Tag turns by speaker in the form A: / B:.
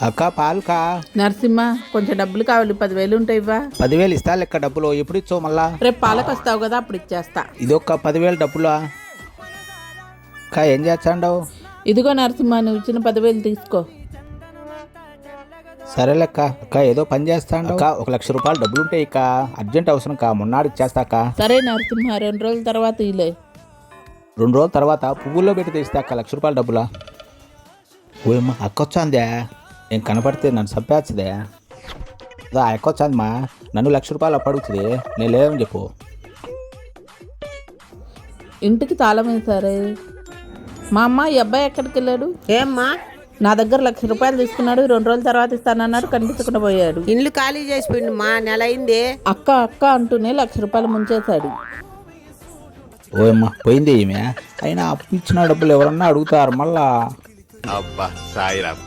A: అక్క పాలుకా
B: నరసింహ కొంచెం డబ్బులు కావాలి, 10,000 ఉంటాయి ఇవ్వా.
A: 10,000 ఇస్తా లెక్క డబ్బులు ఎప్పుడు ఇచ్చో మళ్ళా?
B: రేపు పాలకు వస్తావు కదా, అప్పుడు ఇచ్చేస్తా.
A: ఇదొక్క 10,000 డబ్బులా? అక్క ఏం చేస్తాండవు?
B: ఇదిగో నరసింహ, నువ్వు ఇచ్చిన 10,000 తీసుకో.
A: సరే లెక్క. అక్క ఏదో పని చేస్తాండు అక్క, 1,00,000 రూపాయలు డబ్బులు ఉంటాయి ఇక్క, అర్జెంట్ అవసరం కా, మొన్నాడు ఇచ్చేస్తా అక్క.
B: సరే నరసింహ, 2 రోజుల తర్వాత ఇలే.
A: 2 రోజుల తర్వాత పువ్వుల్లో పెట్టి తెస్తే అక్క 1,00,000 రూపాయలు డబ్బులా? ఓయమ్మ అక్క వచ్చాందే, నేను కనపడితే నన్ను చంపేస్తుందే. అదా అక్క వచ్చాందమ్మా, నన్ను 1,00,000 రూపాయలు అప్పు అడుగుతుంది, నేను లేదని చెప్పు.
B: ఇంటికి తాళం వేసారే. మా అమ్మ, ఈ అబ్బాయి ఎక్కడికి వెళ్ళాడు?
C: ఏమ్మా,
B: నా దగ్గర 1,00,000 రూపాయలు తీసుకున్నాడు, 2 రోజుల తర్వాత ఇస్తానన్నాడు, కనిపించకుండా పోయాడు.
C: ఇల్లు ఖాళీ చేసిపోయింది మా, నెల అయింది.
B: అక్క అక్క అంటూనే 1,00,000 రూపాయలు ముంచేశాడు.
A: ఓయమ్మ పోయింది ఈమె. అయినా అప్పు ఇచ్చిన డబ్బులు ఎవరన్నా అడుగుతారు మళ్ళా.
D: అబ్బా సాయిరామ్.